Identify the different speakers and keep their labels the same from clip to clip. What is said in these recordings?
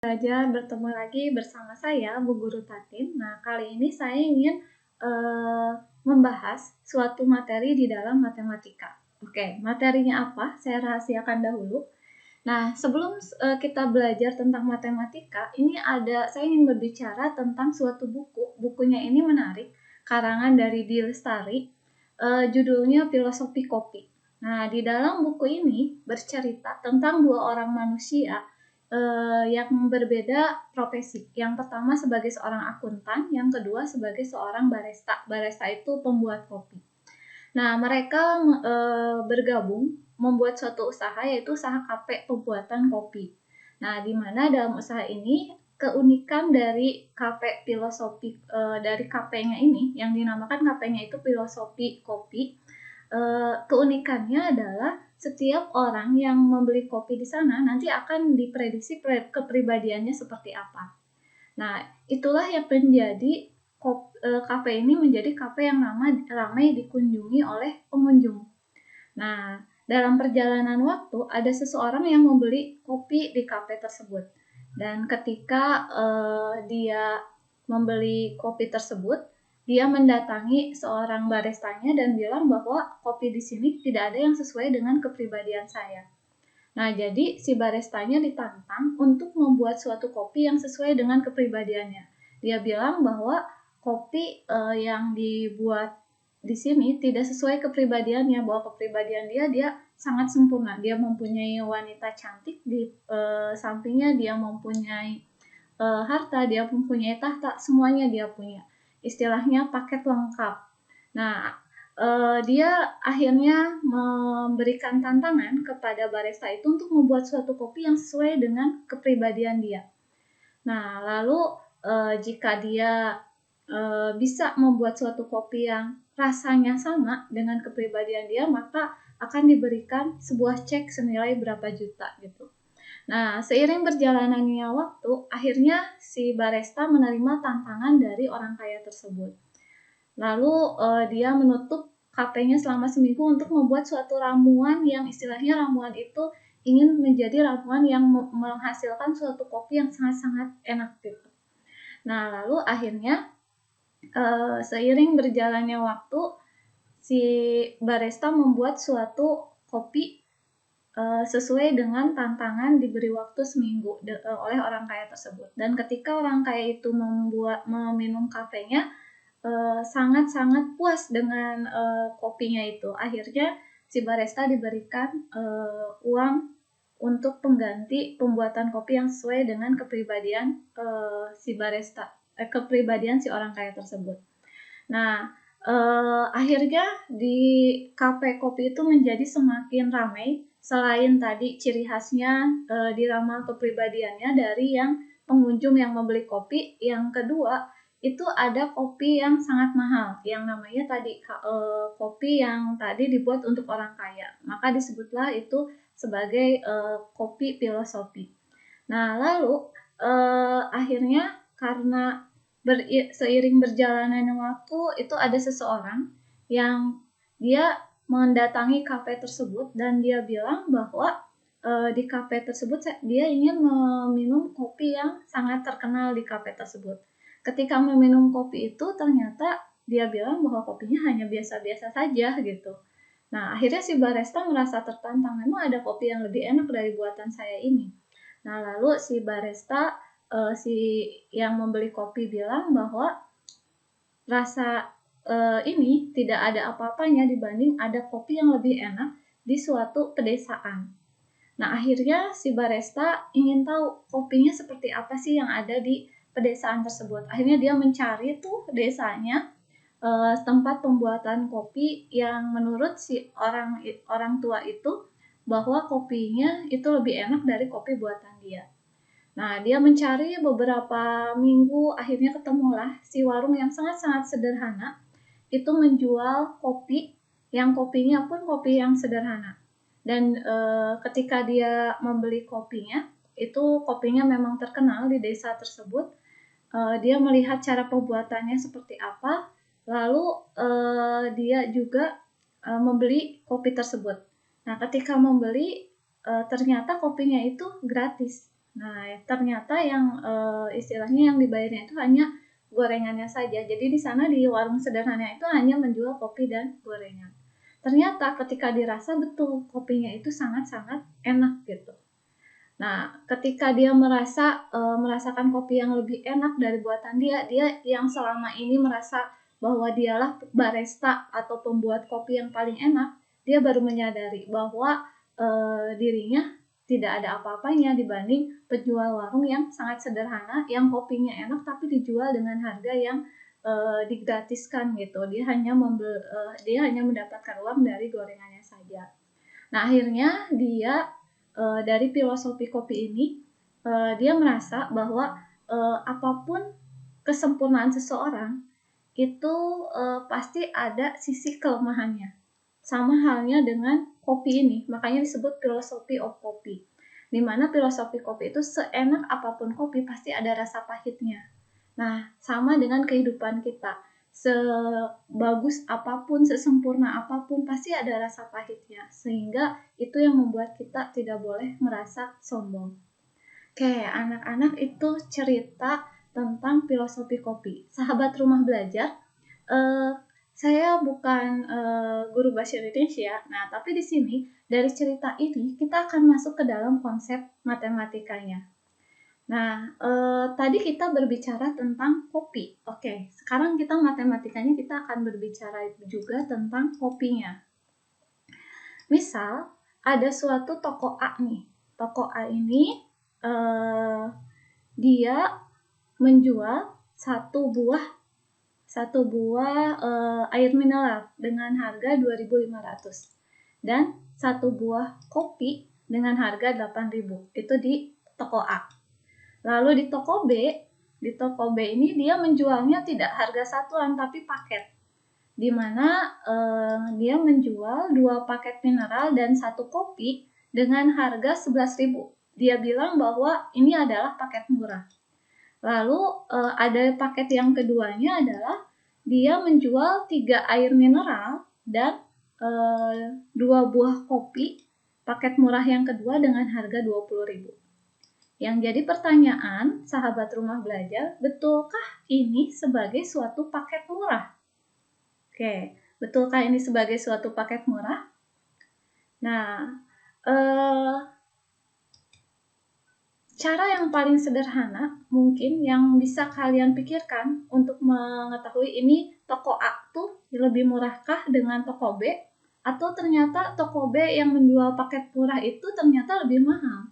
Speaker 1: Belajar bertemu lagi bersama saya, Bu Guru Tatin. Nah, kali ini saya ingin membahas suatu materi di dalam matematika. Oke, materinya apa? Saya rahasiakan dahulu. Nah, sebelum kita belajar tentang matematika, saya ingin berbicara tentang suatu buku. Bukunya ini menarik, karangan dari D. Lestari, judulnya Filosofi Kopi. Nah, di dalam buku ini bercerita tentang dua orang manusia yang berbeda profesi. Yang pertama sebagai seorang akuntan, yang kedua sebagai seorang barista. Barista itu pembuat kopi. Nah, mereka bergabung membuat suatu usaha, yaitu usaha kafe pembuatan kopi. Nah, di mana dalam usaha ini keunikan dari kafe filosofi dari kafenya ini yang dinamakan kafenya itu Filosofi Kopi. Keunikannya adalah setiap orang yang membeli kopi di sana nanti akan diprediksi kepribadiannya seperti apa. Nah, itulah yang menjadi kafe ini menjadi kafe yang ramai dikunjungi oleh pengunjung. Nah, dalam perjalanan waktu ada seseorang yang membeli kopi di kafe tersebut. Dan ketika dia membeli kopi tersebut, dia mendatangi seorang baristanya dan bilang bahwa kopi di sini tidak ada yang sesuai dengan kepribadian saya. Nah, jadi si baristanya ditantang untuk membuat suatu kopi yang sesuai dengan kepribadiannya. Dia bilang bahwa kopi yang dibuat di sini tidak sesuai kepribadiannya, bahwa kepribadian dia sangat sempurna. Dia mempunyai wanita cantik di sampingnya, dia mempunyai harta, dia mempunyai tahta, semuanya dia punya. Istilahnya paket lengkap. Nah, dia akhirnya memberikan tantangan kepada barista itu untuk membuat suatu kopi yang sesuai dengan kepribadian dia. Nah, lalu jika dia bisa membuat suatu kopi yang rasanya sama dengan kepribadian dia, maka akan diberikan sebuah cek senilai berapa juta gitu. Nah, seiring berjalannya waktu, akhirnya si barista menerima tantangan dari orang kaya tersebut. Lalu dia menutup kafenya selama seminggu untuk membuat suatu ramuan yang istilahnya ramuan itu ingin menjadi ramuan yang menghasilkan suatu kopi yang sangat-sangat enak gitu. Nah, lalu akhirnya seiring berjalannya waktu, si barista membuat suatu kopi sesuai dengan tantangan diberi waktu seminggu oleh orang kaya tersebut. Dan ketika orang kaya itu meminum kafenya, sangat-sangat puas dengan kopinya itu. Akhirnya si barista diberikan uang untuk pengganti pembuatan kopi yang sesuai dengan kepribadian si barista, kepribadian si orang kaya tersebut. Nah, akhirnya di kafe kopi itu menjadi semakin ramai. Selain tadi ciri khasnya diramal kepribadiannya dari yang pengunjung yang membeli kopi, yang kedua itu ada kopi yang sangat mahal, yang namanya tadi kopi yang tadi dibuat untuk orang kaya. Maka disebutlah itu sebagai kopi filosofi. Nah, lalu akhirnya karena seiring berjalannya waktu itu ada seseorang yang dia mendatangi kafe tersebut dan dia bilang bahwa di kafe tersebut dia ingin meminum kopi yang sangat terkenal di kafe tersebut. Ketika meminum kopi itu ternyata dia bilang bahwa kopinya hanya biasa-biasa saja gitu. Nah, akhirnya si barista merasa tertantang, memang ada kopi yang lebih enak dari buatan saya ini. Nah, lalu si barista si yang membeli kopi bilang bahwa rasa ini tidak ada apa-apanya dibanding ada kopi yang lebih enak di suatu pedesaan. Nah, akhirnya si barista ingin tahu kopinya seperti apa sih yang ada di pedesaan tersebut. Akhirnya dia mencari tuh desanya, tempat pembuatan kopi yang menurut si orang tua itu bahwa kopinya itu lebih enak dari kopi buatan dia. Nah, dia mencari beberapa minggu, akhirnya ketemulah si warung yang sangat-sangat sederhana, itu menjual kopi, yang kopinya pun kopi yang sederhana. Dan ketika dia membeli kopinya, itu kopinya memang terkenal di desa tersebut, dia melihat cara pembuatannya seperti apa, lalu dia juga membeli kopi tersebut. Nah, ketika membeli ternyata kopinya itu gratis. Nah, ternyata yang istilahnya yang dibayarnya itu hanya gorengannya saja. Jadi di sana di warung sederhana itu hanya menjual kopi dan gorengan. Ternyata ketika dirasa betul kopinya itu sangat-sangat enak gitu. Nah, ketika dia merasakan kopi yang lebih enak dari buatan dia yang selama ini merasa bahwa dialah barista atau pembuat kopi yang paling enak, dia baru menyadari bahwa dirinya tidak ada apa-apanya dibanding penjual warung yang sangat sederhana, yang kopinya enak tapi dijual dengan harga yang digratiskan gitu. Dia hanya mendapatkan uang dari gorengannya saja. Nah, akhirnya dia dari filosofi kopi ini dia merasa bahwa apapun kesempurnaan seseorang itu pasti ada sisi kelemahannya. Sama halnya dengan kopi ini, makanya disebut filosofi of kopi. Di mana filosofi kopi itu seenak apapun kopi pasti ada rasa pahitnya. Nah, sama dengan kehidupan kita. Sebagus apapun, sesempurna apapun, pasti ada rasa pahitnya. Sehingga itu yang membuat kita tidak boleh merasa sombong. Oke, anak-anak itu cerita tentang filosofi kopi. Sahabat rumah belajar, saya bukan guru bahasa Indonesia. Nah, tapi di sini dari cerita ini kita akan masuk ke dalam konsep matematikanya. Nah, tadi kita berbicara tentang kopi. Oke, sekarang kita matematikanya kita akan berbicara juga tentang kopinya. Misal, ada suatu toko A nih. Toko A ini dia menjual satu buah air mineral dengan harga 2.500 dan satu buah kopi dengan harga 8.000. Itu di toko A. Lalu di toko B ini dia menjualnya tidak harga satuan tapi paket, di mana dia menjual 2 paket mineral dan 1 kopi dengan harga 11.000. Dia bilang bahwa ini adalah paket murah. Lalu ada paket yang keduanya adalah dia menjual 3 air mineral dan 2 buah kopi paket murah yang kedua dengan harga 20.000. Yang jadi pertanyaan, sahabat rumah belajar, betulkah ini sebagai suatu paket murah? Oke, betulkah ini sebagai suatu paket murah? Nah, cara yang paling sederhana mungkin yang bisa kalian pikirkan untuk mengetahui ini toko A tuh lebih murahkah dengan toko B, atau ternyata toko B yang menjual paket murah itu ternyata lebih mahal.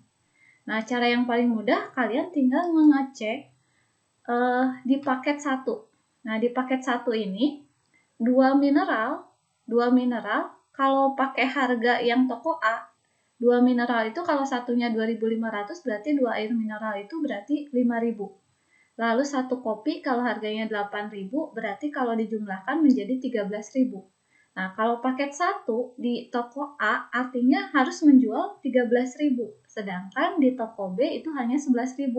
Speaker 1: Nah, cara yang paling mudah kalian tinggal mengecek di paket 1. Nah, di paket 1 ini 2 mineral kalau pakai harga yang toko A, 2 mineral itu kalau satunya 2.500 berarti 2 air mineral itu berarti 5.000. Lalu 1 kopi kalau harganya 8.000 berarti kalau dijumlahkan menjadi 13.000. Nah, kalau paket 1 di toko A artinya harus menjual 13.000, sedangkan di toko B itu hanya 11.000.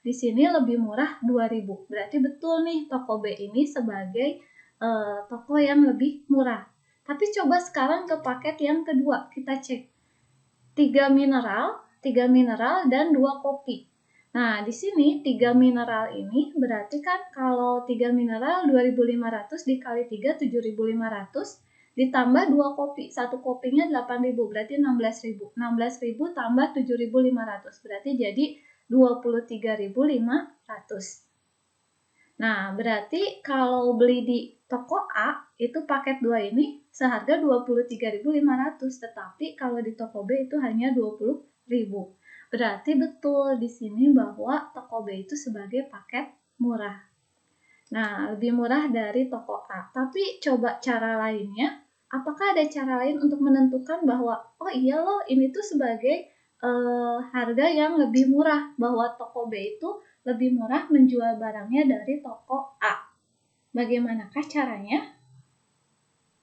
Speaker 1: Di sini lebih murah 2.000. Berarti betul nih toko B ini sebagai toko yang lebih murah. Tapi coba sekarang ke paket yang kedua, kita cek. 3 mineral dan 2 kopi. Nah, di sini 3 mineral ini berarti kan kalau 3 mineral 2.500 dikali 3 7.500 ditambah 2 kopi. 1 kopinya 8.000 berarti 16.000. 16.000 tambah 7.500 berarti jadi 23.500. Nah, berarti kalau beli di toko A itu paket 2 ini seharga 23.500, tetapi kalau di toko B itu hanya 20.000. Berarti betul di sini bahwa toko B itu sebagai paket murah. Nah, lebih murah dari toko A. Tapi coba cara lainnya, apakah ada cara lain untuk menentukan bahwa oh iya loh ini tuh sebagai harga yang lebih murah, bahwa toko B itu lebih murah menjual barangnya dari toko A. Bagaimanakah caranya?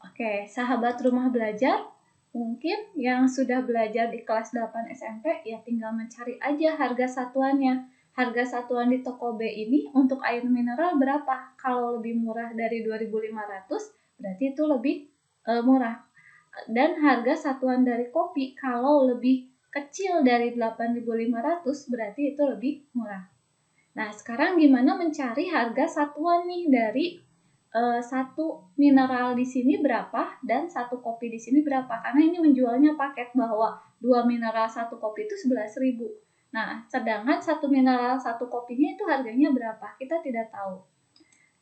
Speaker 1: Oke, sahabat rumah belajar, mungkin yang sudah belajar di kelas 8 SMP ya tinggal mencari aja harga satuannya. harga satuan di toko B ini untuk air mineral berapa? Kalau lebih murah dari 2.500 berarti itu lebih murah. Dan harga satuan dari kopi kalau lebih kecil dari 8.500 berarti itu lebih murah. Nah, sekarang gimana mencari harga satuan nih dari satu mineral di sini berapa dan satu kopi di sini berapa? Karena ini menjualnya paket bahwa 2 mineral 1 kopi itu 11.000. Nah, sedangkan 1 mineral 1 kopinya itu harganya berapa? Kita tidak tahu.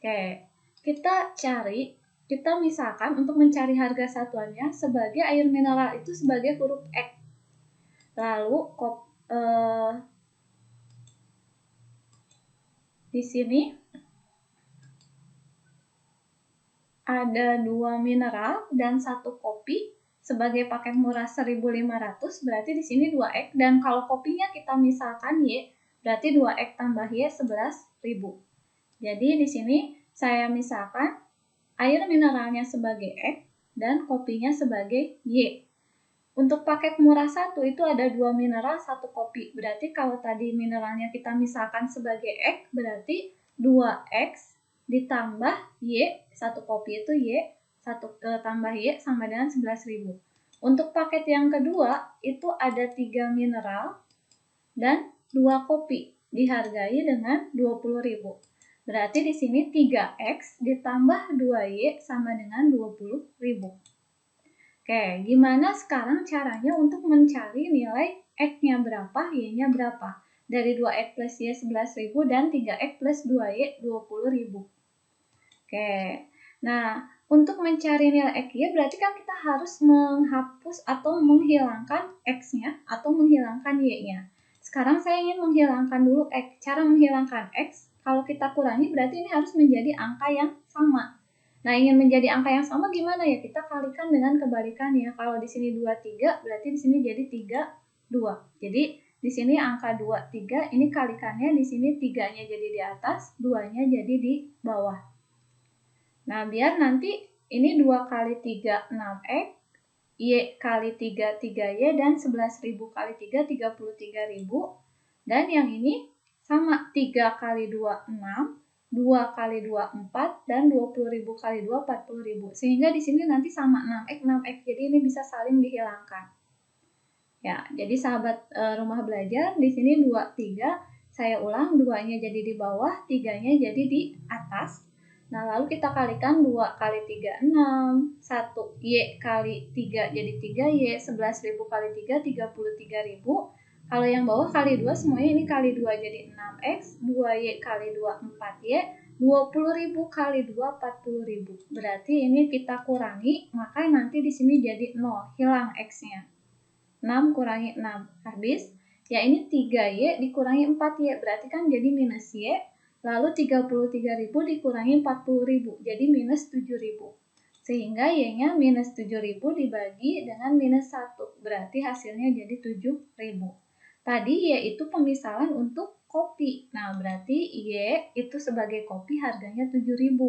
Speaker 1: Oke, kita misalkan untuk mencari harga satuannya sebagai air mineral itu sebagai huruf X. Lalu di sini ada 2 mineral dan 1 kopi sebagai paket murah 1.500, berarti di sini 2X, dan kalau kopinya kita misalkan Y, berarti 2X tambah Y 11.000. Jadi di sini saya misalkan air mineralnya sebagai X dan kopinya sebagai Y. Untuk paket murah 1 itu ada 2 mineral 1 kopi. Berarti kalau tadi mineralnya kita misalkan sebagai X, berarti 2X ditambah Y, 1 kopi itu Y, 1 tambah Y sama dengan 11.000. Untuk paket yang kedua itu ada 3 mineral dan 2 kopi dihargai dengan 20.000. Berarti di sini 3X ditambah 2Y sama dengan 20.000. Oke, gimana sekarang caranya untuk mencari nilai X-nya berapa, Y-nya berapa? Dari 2X plus Y 11.000 dan 3X plus 2Y 20.000. Oke, nah untuk mencari nilai X-Y berarti kan kita harus menghapus atau menghilangkan X-nya atau menghilangkan Y-nya. Sekarang saya ingin menghilangkan dulu X. Cara menghilangkan X, kalau kita kurangi berarti ini harus menjadi angka yang sama. Nah, ingin menjadi angka yang sama gimana ya? Kita kalikan dengan kebalikannya. Kalau di sini 23, berarti di sini jadi 32. Jadi di sini angka 23, ini kalikannya di sini 3-nya jadi di atas, 2-nya jadi di bawah. Nah, biar nanti ini 2 kali 3 6X, Y kali 3 3Y, dan 11.000 kali 3 33.000. Dan yang ini sama, 3 kali 2 6, 2 kali 2 4, dan 20.000 kali 2 40.000. Sehingga di sini nanti sama 6X 6X. Jadi ini bisa saling dihilangkan. Ya, jadi sahabat rumah belajar, di sini 2 3, saya ulang, 2-nya jadi di bawah, 3-nya jadi di atas. Nah, lalu kita kalikan 2 kali 3 6, 1 Y kali 3 jadi 3Y, 11.000 kali 3 33.000. Kalau yang bawah kali 2 semuanya ini kali 2 jadi 6X, 2Y kali 2 4Y, 20.000 kali 2 40.000. Berarti ini kita kurangi, maka nanti di sini jadi 0, hilang X-nya. 6 kurangi 6 habis. Ya ini 3Y dikurangi 4Y, berarti kan jadi minus Y. Lalu 33.000 dikurangi 40.000, jadi minus 7.000. Sehingga Y-nya minus 7.000 dibagi dengan minus 1, berarti hasilnya jadi 7.000. Tadi Y itu pemisahan untuk kopi. Nah, berarti Y itu sebagai kopi harganya 7.000.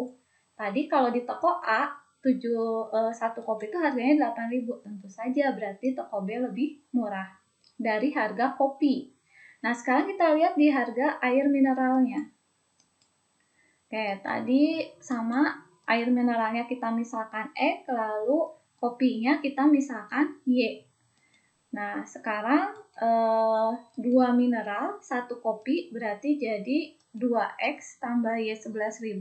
Speaker 1: Tadi kalau di toko A, 1 kopi itu harganya 8.000. Tentu saja berarti toko B lebih murah dari harga kopi. Nah, sekarang kita lihat di harga air mineralnya. Oke, tadi sama air mineralnya kita misalkan X, lalu kopinya kita misalkan Y. Nah, sekarang 2 mineral, 1 kopi berarti jadi 2X tambah Y 11.000,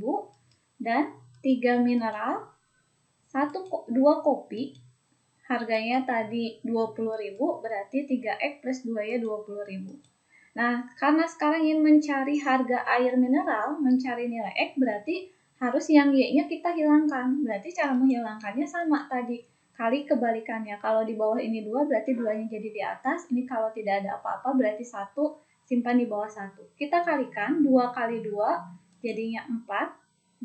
Speaker 1: dan 3 mineral, 2 kopi, harganya tadi 20.000, berarti 3X plus 2Y 20.000. Nah, karena sekarang ingin mencari harga air mineral, mencari nilai X, berarti harus yang Y-nya kita hilangkan. Berarti cara menghilangkannya sama tadi, kali kebalikannya. Kalau di bawah ini 2, berarti 2-nya jadi di atas. Ini kalau tidak ada apa-apa, berarti 1, simpan di bawah 1. Kita kalikan, 2 kali 2, jadinya 4.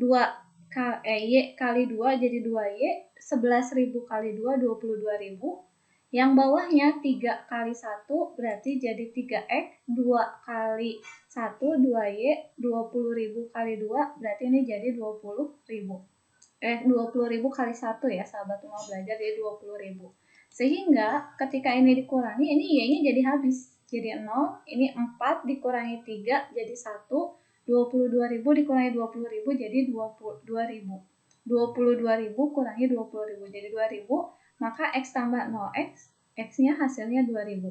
Speaker 1: Y kali 2 jadi 2Y, 11.000 kali 2, 22.000. Yang bawahnya 3 kali 1 berarti jadi 3X, 2 kali 1, 2Y, 20.000 kali 2 berarti ini jadi 20.000. 20.000 kali 1 ya sahabat rumah belajar, jadi 20.000. Sehingga ketika ini dikurangi, ini Y-nya jadi habis. jadi 0, ini 4 dikurangi 3 jadi 1, 22.000 dikurangi 20.000 jadi 22.000. 22.000 kurangi 20.000 jadi 2.000, maka X tambah 0X, X-nya hasilnya 2.000.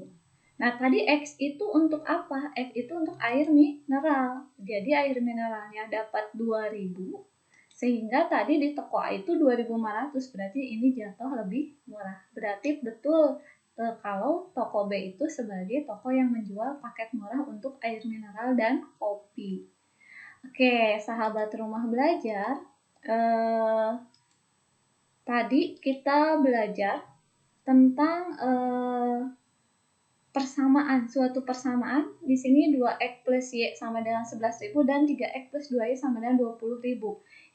Speaker 1: Nah, tadi X itu untuk apa? X itu untuk air mineral. Jadi air mineralnya dapat 2.000, sehingga tadi di toko A itu 2.500, berarti ini jatuh lebih murah. Berarti betul kalau toko B itu sebagai toko yang menjual paket murah untuk air mineral dan kopi. Oke, sahabat rumah belajar, tadi kita belajar tentang persamaan, suatu persamaan. Di sini 2X plus Y sama dengan 11.000 dan 3X plus 2Y sama dengan 20.000.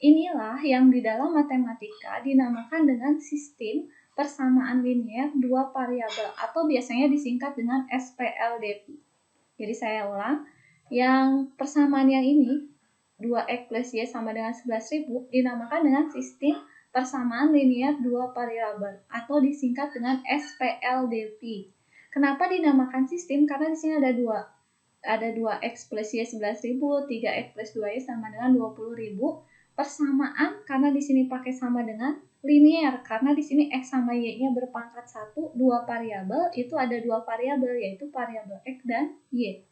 Speaker 1: Inilah yang di dalam matematika dinamakan dengan sistem persamaan linear dua variabel atau biasanya disingkat dengan SPLDP. Jadi saya ulang, yang persamaan yang ini 2X plus Y sama dengan 11.000 dinamakan dengan sistem persamaan linear dua variabel atau disingkat dengan SPLDP. Kenapa dinamakan sistem? Karena di sini ada 2X plus Y 11.000, 3X plus 2Y sama dengan 20.000. Persamaan karena di sini pakai sama dengan linear, karena di sini X sama Y-nya berpangkat 1, dua variabel, itu ada dua variabel yaitu variabel X dan Y.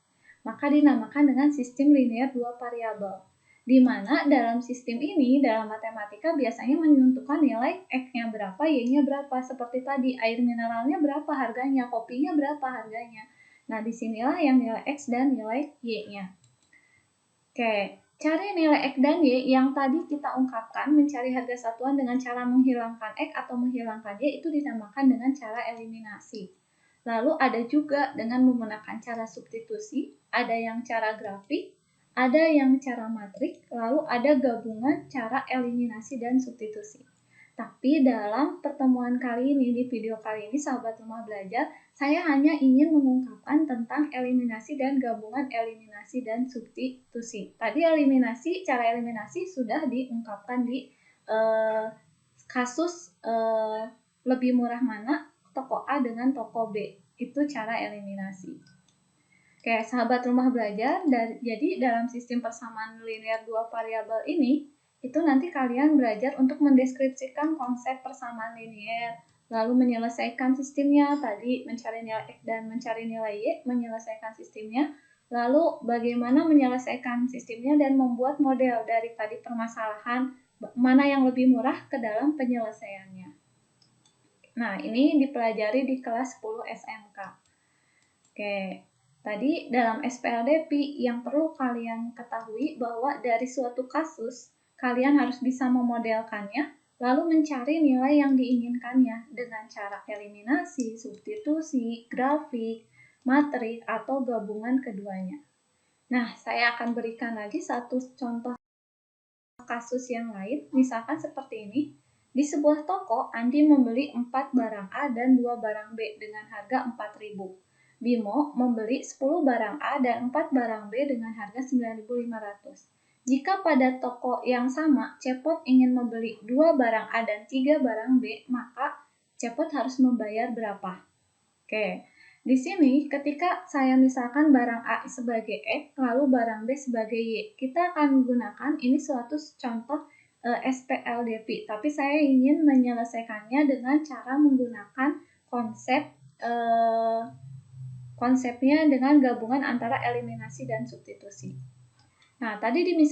Speaker 1: Maka dinamakan dengan sistem linear dua variabel. Di mana dalam sistem ini, dalam matematika biasanya menentukan nilai X-nya berapa, Y-nya berapa. Seperti tadi, air mineralnya berapa harganya, kopinya berapa harganya. Nah, disinilah yang nilai X dan nilai Y-nya. Oke, cari nilai X dan Y yang tadi kita ungkapkan, mencari harga satuan dengan cara menghilangkan X atau menghilangkan Y, itu dinamakan dengan cara eliminasi. Lalu ada juga dengan menggunakan cara substitusi, ada yang cara grafik, ada yang cara matrik, lalu ada gabungan cara eliminasi dan substitusi. Tapi dalam pertemuan kali ini, di video kali ini, sahabat rumah belajar, saya hanya ingin mengungkapkan tentang eliminasi dan gabungan eliminasi dan substitusi. Tadi cara eliminasi sudah diungkapkan di kasus lebih murah mana, toko A dengan toko B. Itu cara eliminasi. Oke, sahabat rumah belajar, jadi dalam sistem persamaan linear dua variabel ini, itu nanti kalian belajar untuk mendeskripsikan konsep persamaan linear, lalu menyelesaikan sistemnya, tadi mencari nilai X dan mencari nilai Y, menyelesaikan sistemnya, lalu bagaimana menyelesaikan sistemnya dan membuat model dari tadi permasalahan, mana yang lebih murah ke dalam penyelesaiannya. Nah, ini dipelajari di kelas 10 SMK. Oke. Tadi dalam SPLDP yang perlu kalian ketahui bahwa dari suatu kasus, kalian harus bisa memodelkannya, lalu mencari nilai yang diinginkannya dengan cara eliminasi, substitusi, grafik, matrik, atau gabungan keduanya. Nah, saya akan berikan lagi satu contoh kasus yang lain, misalkan seperti ini. Di sebuah toko, Andi membeli 4 barang A dan 2 barang B dengan harga 4.000. Bimo membeli 10 barang A dan 4 barang B dengan harga 9.500. Jika pada toko yang sama, Cepot ingin membeli 2 barang A dan 3 barang B, maka Cepot harus membayar berapa? Oke, di sini ketika saya misalkan barang A sebagai X, lalu barang B sebagai Y, kita akan gunakan ini suatu contoh SPLDP, tapi saya ingin menyelesaikannya dengan cara menggunakan konsepnya dengan gabungan antara eliminasi dan substitusi. Nah, tadi di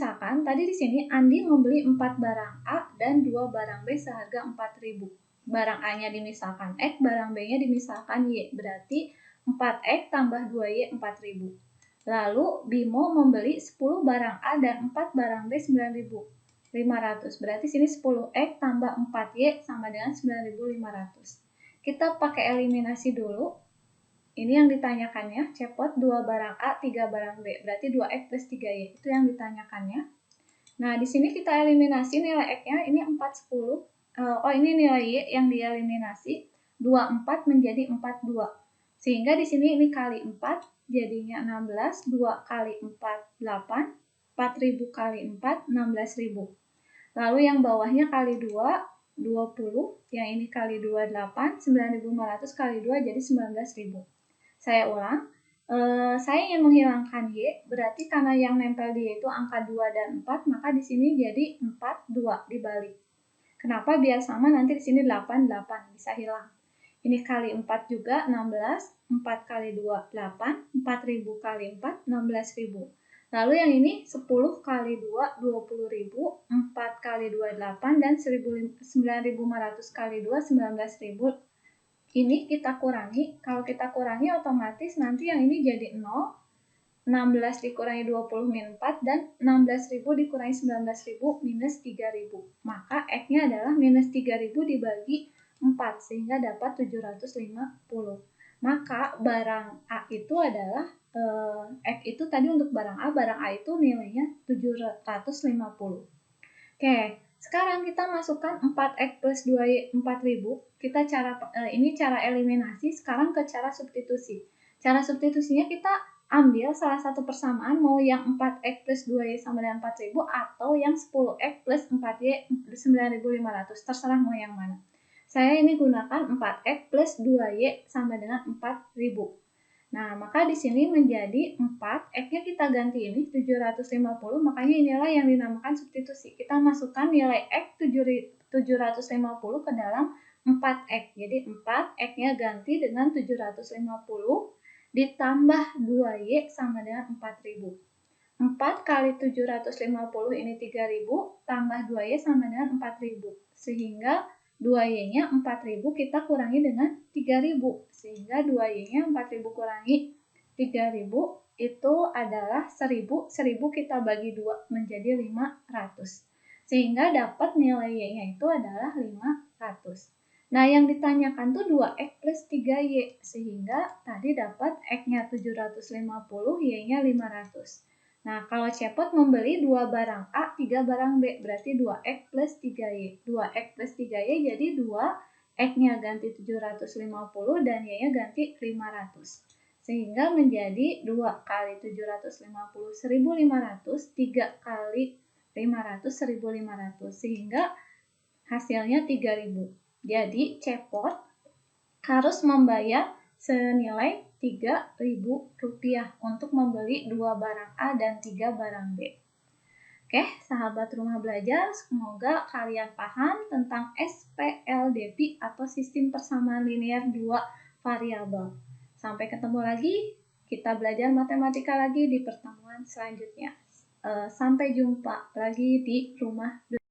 Speaker 1: sini Andi membeli 4 barang A dan 2 barang B seharga 4.000. Barang A-nya dimisalkan X, barang B-nya dimisalkan Y. Berarti 4X tambah 2Y 4.000. Lalu Bimo membeli 10 barang A dan 4 barang B 9.500. Berarti sini 10X tambah 4Y sama dengan 9.500. Kita pakai eliminasi dulu. Ini yang ditanyakannya, Cepot 2 barang A, 3 barang B. Berarti 2X plus 3Y. Itu yang ditanyakannya. Nah, di sini kita eliminasi nilai X-nya. Ini 4, 10. Ini nilai Y yang dieliminasi. 24 menjadi 42. Sehingga di sini ini kali 4, jadinya 16. 2 kali 4, 8. 4.000 kali 4, 16.000. Lalu yang bawahnya kali 2, 20. Yang ini kali 2, 8. 9.500 kali 2 jadi 19.000. Saya ulang, Saya ingin menghilangkan Y, berarti karena yang nempel di Y itu angka 2 dan 4, maka di sini jadi 4, 2 dibalik. Kenapa? Biar sama, nanti di sini 8, 8, bisa hilang. Ini kali 4 juga, 16, 4 kali 2, 8, 4.000 kali 4, 16.000. Lalu yang ini 10 kali 2, 20.000, 4 kali 2, 8, dan 9.500 kali 2, 19.000. Ini kita kurangi, kalau kita kurangi otomatis nanti yang ini jadi 0, 16 dikurangi 20 min 4, dan 16.000 dikurangi 19.000 minus 3.000. Maka X-nya adalah minus 3.000 dibagi 4, sehingga dapat 750. Maka barang A itu adalah, X itu tadi untuk barang A itu nilainya 750. Oke, sekarang kita masukkan 4X plus 2Y 4.000. Ini cara eliminasi, sekarang ke cara substitusi. Cara substitusinya kita ambil salah satu persamaan, mau yang 4X plus 2Y sama dengan 4.000 atau yang 10X plus 4Y 9.500, terserah mau yang mana. Saya ini gunakan 4X plus 2Y sama dengan 4.000. Nah, maka di sini menjadi 4, X-nya kita ganti ini 750, makanya inilah yang dinamakan substitusi. Kita masukkan nilai X 750 ke dalam 4X. Jadi 4, X-nya ganti dengan 750 ditambah 2Y sama dengan 4.000. 4 kali 750 ini 3.000, tambah 2Y sama dengan 4.000. Sehingga 2Y-nya 4.000 kita kurangi dengan 3.000. Sehingga 2Y-nya 4.000 kurangi 3.000 itu adalah 1.000. 1.000 kita bagi 2 menjadi 500. Sehingga dapat nilai Y-nya itu adalah 500. Nah, yang ditanyakan tuh 2X plus 3Y. Sehingga tadi dapat X-nya 750, Y-nya 500. Nah, kalau cepot membeli 2 barang A, 3 barang B, berarti 2X plus 3Y. 2X plus 3Y jadi 2, X-nya ganti 750 dan Y-nya ganti 500. Sehingga menjadi 2 kali 750, 1.500, 3 kali 500, 1.500. Sehingga hasilnya 3.000. Jadi, cepot harus membayar senilai Rp3.000 untuk membeli 2 barang A dan 3 barang B. Oke, sahabat rumah belajar, semoga kalian paham tentang SPLDP atau sistem persamaan linear 2 variabel. Sampai ketemu lagi, kita belajar matematika lagi di pertemuan selanjutnya. Sampai jumpa lagi di rumah belajar.